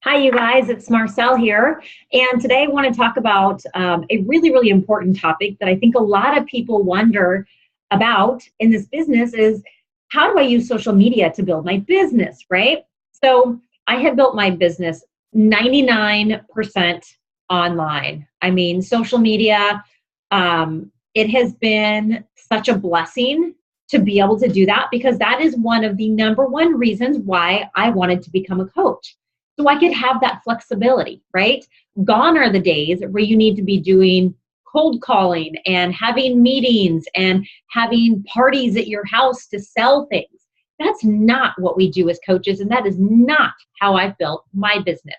Hi, you guys. It's Marcelle here. And today I want to talk about a really, really important topic that I think a lot of people wonder about in this business is how do I use social media to build my business, right? So I have built my business 99% online. I mean, social media, it has been such a blessing to be able to do that because that is one of the number one reasons why I wanted to become a coach. So I could have that flexibility, right? Gone are the days where you need to be doing cold calling and having meetings and having parties at your house to sell things. That's not what we do as coaches, and that is not how I've built my business.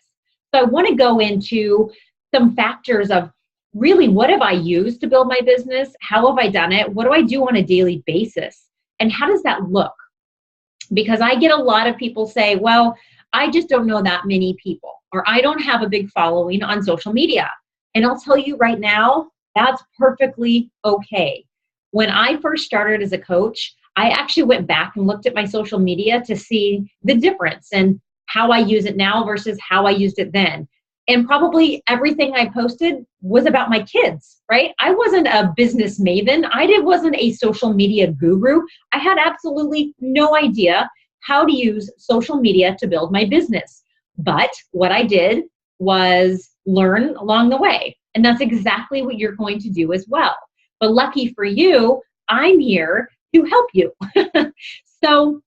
So I want to go into some factors of really what have I used to build my business? How have I done it? What do I do on a daily basis? And how does that look? Because I get a lot of people say, well, I just don't know that many people, or I don't have a big following on social media. And I'll tell you right now, that's perfectly okay. When I first started as a coach, I actually went back and looked at my social media to see the difference and how I use it now versus how I used it then. And probably everything I posted was about my kids, right? I wasn't a business maven. Wasn't a social media guru. I had absolutely no idea how to use social media to build my business. But what I did was learn along the way. And that's exactly what you're going to do as well. But lucky for you, I'm here to help you. So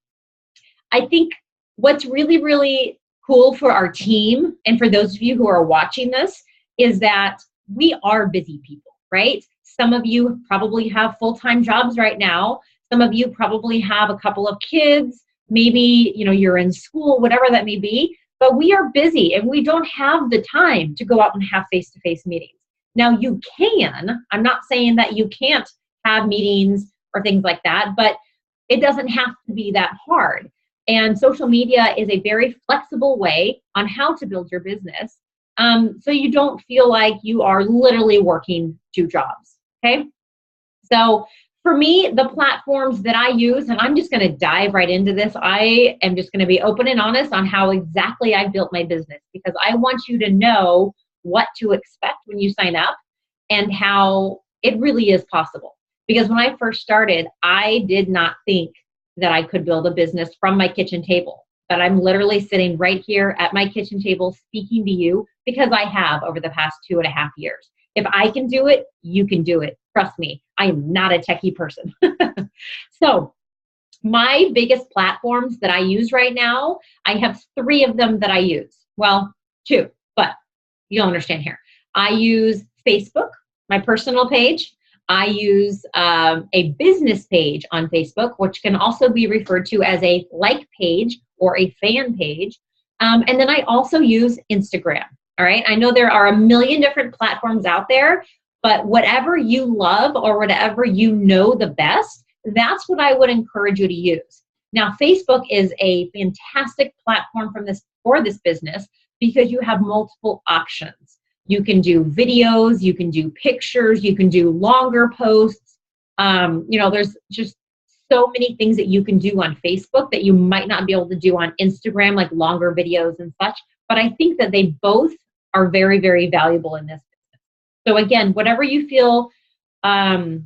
I think what's really, really cool for our team and for those of you who are watching this is that we are busy people, right? Some of you probably have full-time jobs right now. Some of you probably have a couple of kids. Maybe, you're in school, whatever that may be, but we are busy and we don't have the time to go out and have face-to-face meetings. Now you can, I'm not saying that you can't have meetings or things like that, but it doesn't have to be that hard. And social media is a very flexible way on how to build your business. So you don't feel like you are literally working two jobs, okay? So for me, the platforms that I use, and I'm just going to dive right into this. I am just going to be open and honest on how exactly I built my business because I want you to know what to expect when you sign up and how it really is possible. Because when I first started, I did not think that I could build a business from my kitchen table. But I'm literally sitting right here at my kitchen table speaking to you because I have over the past 2.5 years. If I can do it, you can do it. Trust me, I am not a techie person. So my biggest platforms that I use right now, I have 3 of them that I use. Well, 2, but you'll understand here. I use Facebook, my personal page. I use a business page on Facebook, which can also be referred to as a like page or a fan page. And then I also use Instagram. All right. I know there are a million different platforms out there, but whatever you love or whatever you know the best, that's what I would encourage you to use. Now, Facebook is a fantastic platform for this business because you have multiple options. You can do videos, you can do pictures, you can do longer posts. There's just so many things that you can do on Facebook that you might not be able to do on Instagram, like longer videos and such. But I think that they both are very, very valuable in this business. So again, whatever you feel, the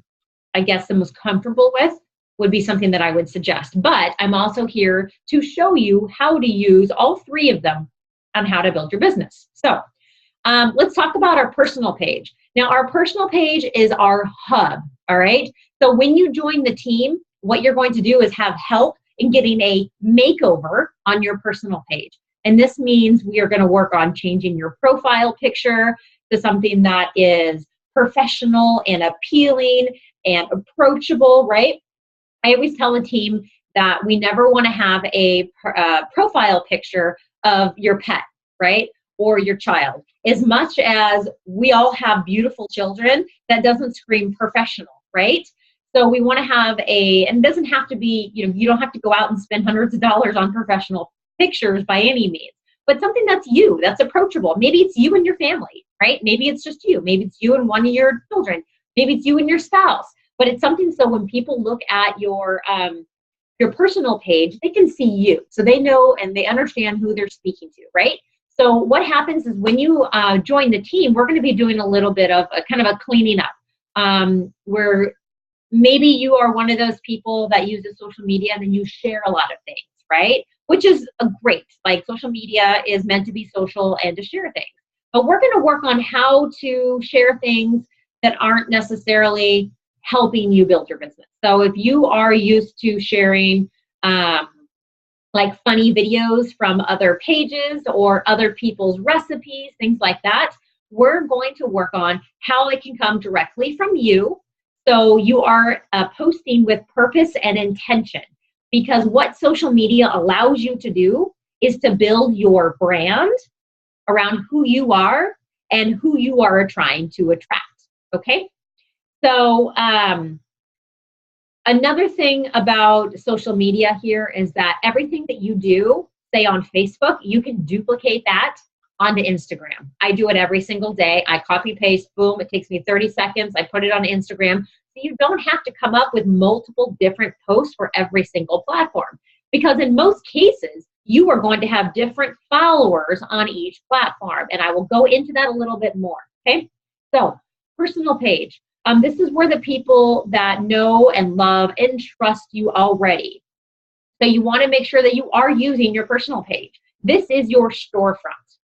most comfortable with would be something that I would suggest. But I'm also here to show you how to use all 3 of them on how to build your business. So let's talk about our personal page. Now, our personal page is our hub, all right? So when you join the team, what you're going to do is have help in getting a makeover on your personal page. And this means we are going to work on changing your profile picture to something that is professional and appealing and approachable, right? I always tell the team that we never want to have a profile picture of your pet, right? Or your child. As much as we all have beautiful children, that doesn't scream professional, right? So we want to have and it doesn't have to be, you don't have to go out and spend hundreds of dollars on professional pictures by any means, but something that's you, that's approachable. Maybe it's you and your family, right? Maybe it's just you. Maybe it's you and one of your children. Maybe it's you and your spouse, but it's something so when people look at your personal page, they can see you. So they know and they understand who they're speaking to, right? So what happens is when you join the team, we're going to be doing a little bit of a kind of a cleaning up, where maybe you are one of those people that uses social media and then you share a lot of things, right? Which is great. Like, social media is meant to be social and to share things. But we're going to work on how to share things that aren't necessarily helping you build your business. So if you are used to sharing like funny videos from other pages or other people's recipes, things like that, we're going to work on how it can come directly from you. So you are posting with purpose and intention, because what social media allows you to do is to build your brand around who you are and who you are trying to attract. Okay. So another thing about social media here is that everything that you do, say on Facebook, you can duplicate that onto Instagram. I do it every single day. I copy paste, boom, it takes me 30 seconds. I put it on Instagram. So you don't have to come up with multiple different posts for every single platform, because in most cases, you are going to have different followers on each platform. And I will go into that a little bit more. Okay. So personal page. This is where the people that know and love and trust you already. So you want to make sure that you are using your personal page. This is your storefront.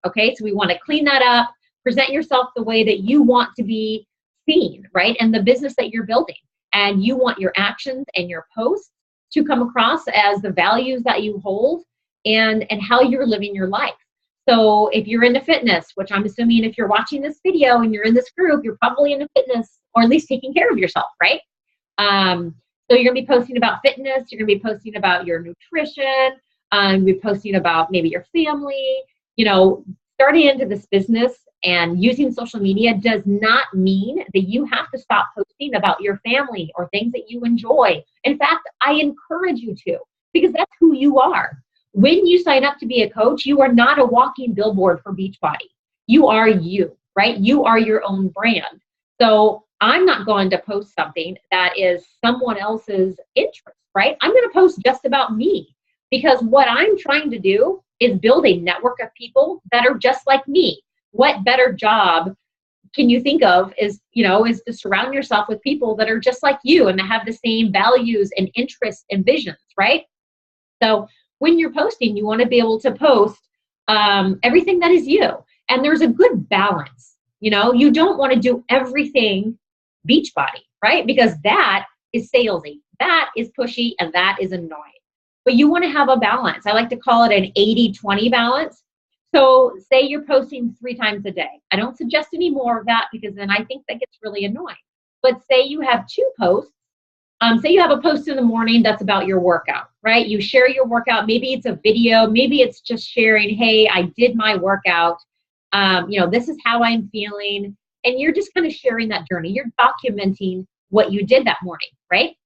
Okay, so we want to clean that up, present yourself the way that you want to be seen, right? And the business that you're building. And you want your actions and your posts to come across as the values that you hold and how you're living your life. So if you're into fitness, which I'm assuming if you're watching this video and you're in this group, you're probably into fitness, or at least taking care of yourself, right? So you're going to be posting about fitness. You're going to be posting about your nutrition. You'll be posting about maybe your family. You know, starting into this business and using social media does not mean that you have to stop posting about your family or things that you enjoy. In fact, I encourage you to, because that's who you are. When you sign up to be a coach, you are not a walking billboard for Beachbody. You are you, right? You are your own brand. So I'm not going to post something that is someone else's interest, right? I'm going to post just about me, because what I'm trying to do is build a network of people that are just like me. What better job can you think of is to surround yourself with people that are just like you and that have the same values and interests and visions, right? So when you're posting, you want to be able to post everything that is you. And there's a good balance. You don't want to do everything Beachbody, right? Because that is salesy, that is pushy, and that is annoying. But you want to have a balance. I like to call it an 80-20 balance. So say you're posting 3 times a day. I don't suggest any more of that, because then I think that gets really annoying. But say you have 2 posts. Say you have a post in the morning that's about your workout, right? You share your workout. Maybe it's a video. Maybe it's just sharing, hey, I did my workout. This is how I'm feeling. And you're just kind of sharing that journey. You're documenting what you did that morning, right?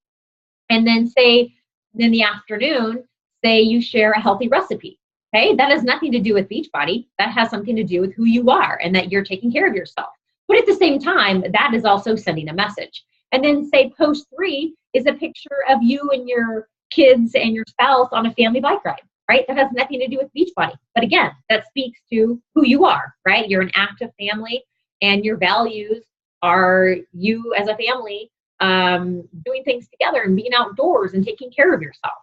And then say in the afternoon, say you share a healthy recipe. Okay, that has nothing to do with Beachbody. That has something to do with who you are and that you're taking care of yourself. But at the same time, that is also sending a message. And then say post 3 is a picture of you and your kids and your spouse on a family bike ride, right? That has nothing to do with Beachbody. But again, that speaks to who you are, right? You're an active family, and your values are you as a family doing things together and being outdoors and taking care of yourself.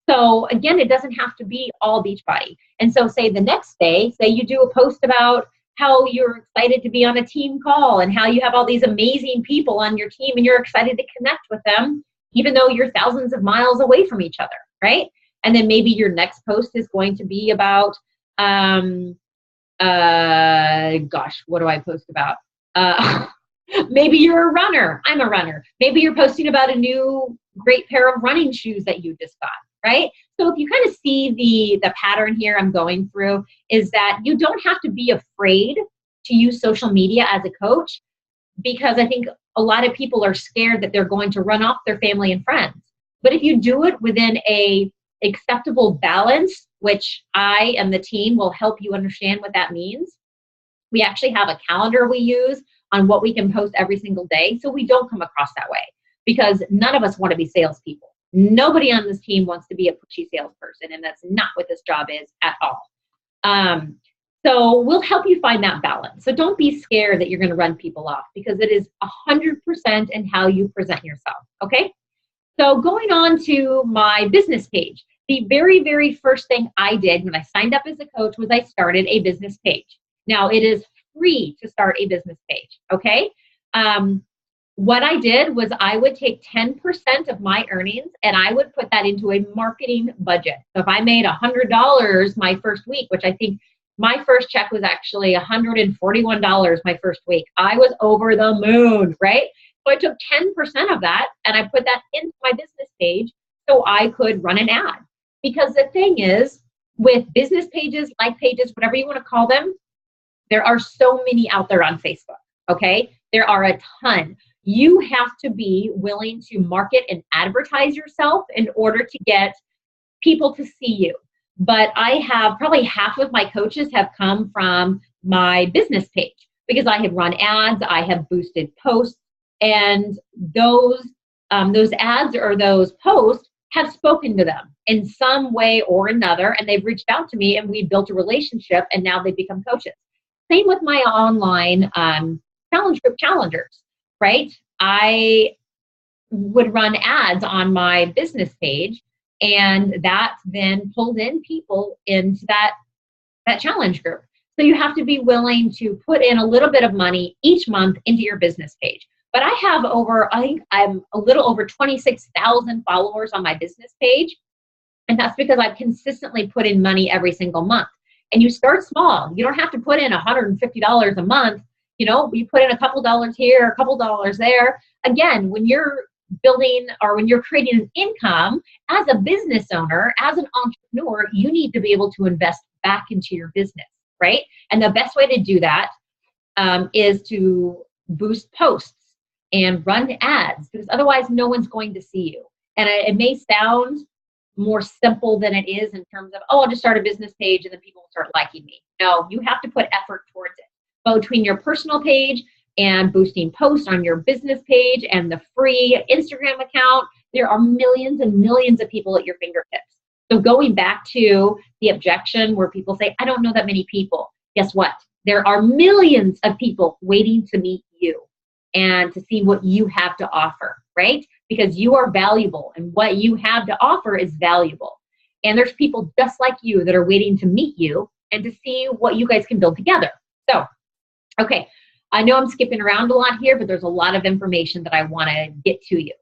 So again, it doesn't have to be all Beachbody. And so say the next day, say you do a post about how you're excited to be on a team call and how you have all these amazing people on your team and you're excited to connect with them, even though you're thousands of miles away from each other, right? And then maybe your next post is going to be about, what do I post about? Maybe you're a runner. I'm a runner. Maybe you're posting about a new great pair of running shoes that you just got, right? So if you kind of see the pattern here I'm going through, is that you don't have to be afraid to use social media as a coach, because I think a lot of people are scared that they're going to run off their family and friends. But if you do it within a acceptable balance, which I and the team will help you understand what that means. We actually have a calendar we use on what we can post every single day, so we don't come across that way, because none of us want to be salespeople. Nobody on this team wants to be a pushy salesperson, and that's not what this job is at all. So we'll help you find that balance. So don't be scared that you're going to run people off, because it is 100% in how you present yourself. Okay. So going on to my business page, the very, very first thing I did when I signed up as a coach was I started a business page. Now it is free to start a business page. Okay. What I did was I would take 10% of my earnings and I would put that into a marketing budget. So if I made $100 my first week, which I think my first check was actually $141 my first week, I was over the moon, right? So I took 10% of that and I put that into my business page so I could run an ad. Because the thing is, with business pages, like pages, whatever you want to call them, there are so many out there on Facebook, okay? There are a ton. You have to be willing to market and advertise yourself in order to get people to see you. But I have probably half of my coaches have come from my business page because I have run ads, I have boosted posts, and those ads or those posts have spoken to them in some way or another, and they've reached out to me and we built a relationship, and now they've become coaches. Same with my online challenge group challengers, right? I would run ads on my business page, and that then pulls in people into that challenge group. So you have to be willing to put in a little bit of money each month into your business page. But I have I think I'm a little over 26,000 followers on my business page. And that's because I've consistently put in money every single month. And you start small. You don't have to put in $150 a month. You know, you put in a couple dollars here, a couple dollars there. Again, when you're building or when you're creating an income as a business owner, as an entrepreneur, you need to be able to invest back into your business, right? And the best way to do that is to boost posts and run ads, because otherwise no one's going to see you. And it may sound more simple than it is in terms of, oh, I'll just start a business page and then people will start liking me. No, you have to put effort towards it. But between your personal page and boosting posts on your business page and the free Instagram account, there are millions and millions of people at your fingertips. So going back to the objection where people say, I don't know that many people. Guess what? There are millions of people waiting to meet you and to see what you have to offer, right? Because you are valuable and what you have to offer is valuable. And there's people just like you that are waiting to meet you and to see what you guys can build together. So, okay, I know I'm skipping around a lot here, but there's a lot of information that I want to get to you.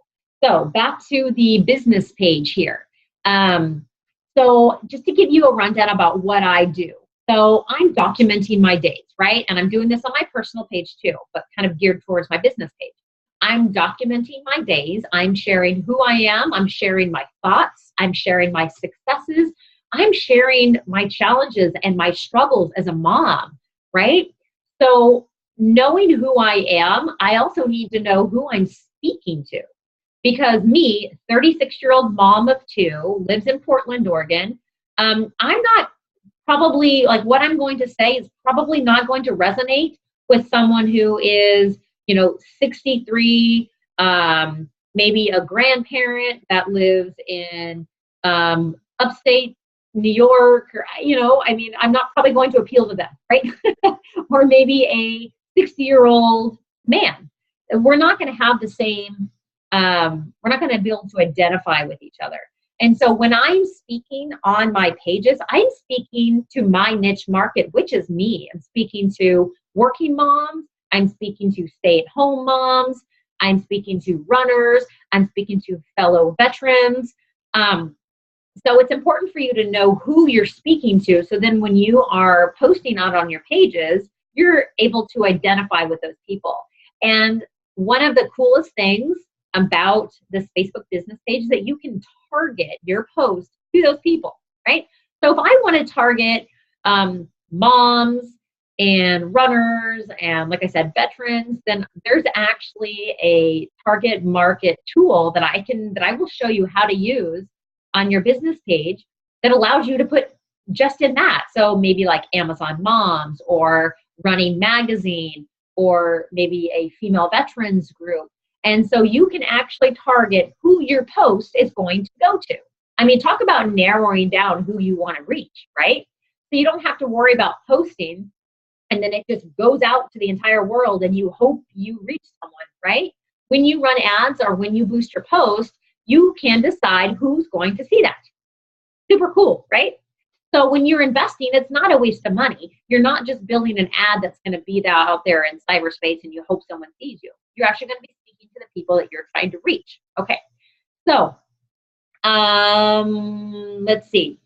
So back to the business page here. So just to give you a rundown about what I do. So I'm documenting my days, right? And I'm doing this on my personal page too, but kind of geared towards my business page. I'm documenting my days. I'm sharing who I am. I'm sharing my thoughts. I'm sharing my successes. I'm sharing my challenges and my struggles as a mom, right? So knowing who I am, I also need to know who I'm speaking to. Because me, 36-year-old mom of two, lives in Portland, Oregon, I'm not probably, like what I'm going to say is probably not going to resonate with someone who is, 63, maybe a grandparent that lives in upstate New York, or, I'm not probably going to appeal to them, right? Or maybe a 60-year-old man. We're not going to have the same, we're not going to be able to identify with each other. And so when I'm speaking on my pages, I'm speaking to my niche market, which is me. I'm speaking to working moms. I'm speaking to stay-at-home moms. I'm speaking to runners. I'm speaking to fellow veterans. So it's important for you to know who you're speaking to. So then when you are posting out on your pages, you're able to identify with those people. And one of the coolest things about this Facebook business page is that you can target your post to those people, right? So if I want to target moms and runners and, like I said, veterans, then there's actually a target market tool that I will show you how to use on your business page that allows you to put just in that. So maybe like Amazon Moms or Running Magazine or maybe a female veterans group. And so you can actually target who your post is going to go to. I mean, talk about narrowing down who you want to reach, right? So you don't have to worry about posting and then it just goes out to the entire world and you hope you reach someone, right? When you run ads or when you boost your post, you can decide who's going to see that. Super cool, right? So when you're investing, it's not a waste of money. You're not just building an ad that's going to be out there in cyberspace and you hope someone sees you. You're actually going to be speaking to the people that you're trying to reach. Okay. So let's see.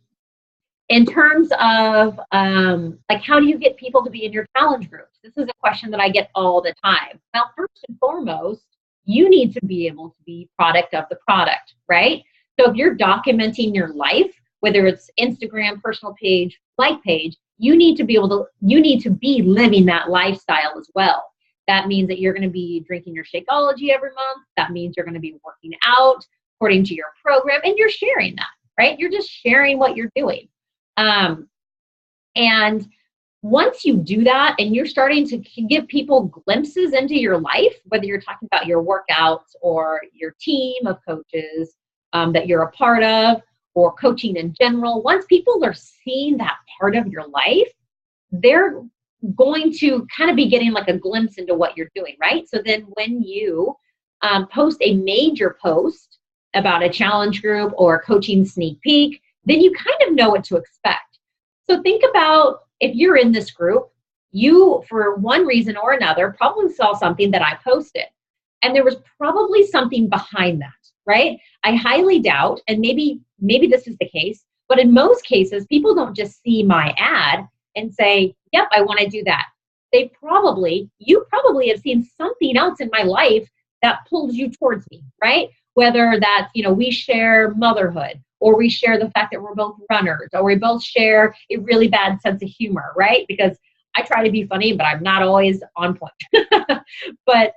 In terms of like, how do you get people to be in your challenge groups? This is a question that I get all the time. Well, first and foremost, you need to be able to be product of the product, right? So if you're documenting your life, whether it's Instagram, personal page, like page, you need to be living that lifestyle as well. That means that you're going to be drinking your Shakeology every month. That means you're going to be working out according to your program, and you're sharing that, right? You're just sharing what you're doing. And once you do that and you're starting to give people glimpses into your life, whether you're talking about your workouts or your team of coaches that you're a part of, or coaching in general, once people are seeing that part of your life, they're going to kind of be getting like a glimpse into what you're doing, right? So then when you post a major post about a challenge group or a coaching sneak peek, then you kind of know what to expect. So think about, if you're in this group, you, for one reason or another, probably saw something that I posted. And there was probably something behind that, right? I highly doubt, and maybe this is the case, but in most cases, people don't just see my ad and say, yep, I want to do that. You probably have seen something else in my life that pulls you towards me, right? Whether that's, we share motherhood, or we share the fact that we're both runners, or we both share a really bad sense of humor, right? Because I try to be funny, but I'm not always on point. But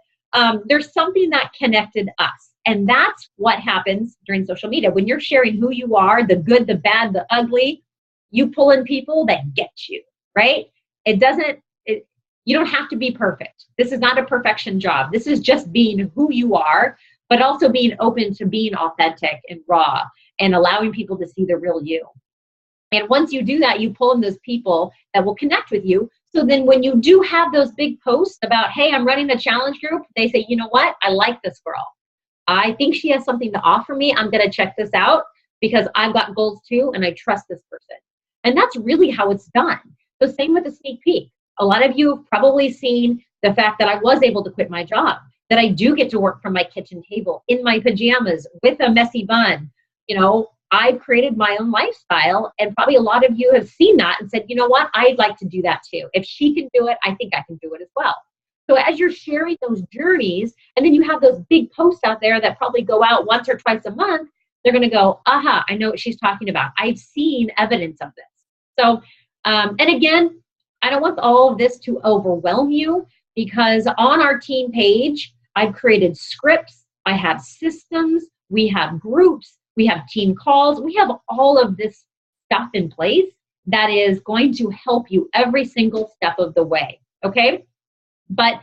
there's something that connected us. And that's what happens during social media. When you're sharing who you are, the good, the bad, the ugly, you pull in people that get you, right? You don't have to be perfect. This is not a perfection job. This is just being who you are, but also being open to being authentic and raw and allowing people to see the real you. And once you do that, you pull in those people that will connect with you. So then when you do have those big posts about, hey, I'm running a challenge group, they say, you know what? I like this girl. I think she has something to offer me. I'm going to check this out because I've got goals too, and I trust this person. And that's really how it's done. So same with the sneak peek. A lot of you have probably seen the fact that I was able to quit my job, that I do get to work from my kitchen table in my pajamas with a messy bun. I've created my own lifestyle, and probably a lot of you have seen that and said, you know what, I'd like to do that too. If she can do it, I think I can do it as well. So as you're sharing those journeys, and then you have those big posts out there that probably go out once or twice a month, they're going to go, aha, I know what she's talking about. I've seen evidence of this. So, and again, I don't want all of this to overwhelm you, because on our team page, I've created scripts, I have systems, we have groups, we have team calls, we have all of this stuff in place that is going to help you every single step of the way, okay? But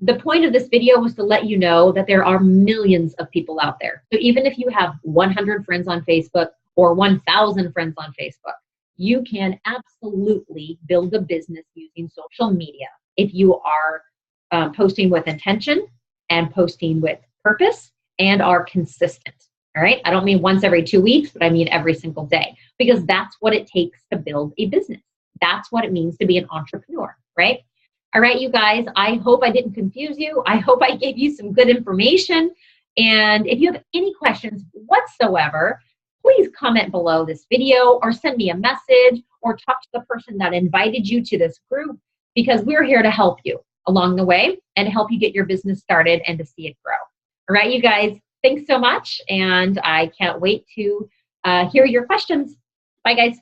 the point of this video was to let you know that there are millions of people out there. So even if you have 100 friends on Facebook or 1,000 friends on Facebook, you can absolutely build a business using social media if you are posting with intention and posting with purpose and are consistent. All right. I don't mean once every 2 weeks, but I mean every single day, because that's what it takes to build a business. That's what it means to be an entrepreneur, right? All right, you guys, I hope I didn't confuse you. I hope I gave you some good information. And if you have any questions whatsoever, please comment below this video or send me a message or talk to the person that invited you to this group, because we're here to help you along the way and help you get your business started and to see it grow. All right, you guys, thanks so much. And I can't wait to hear your questions. Bye, guys.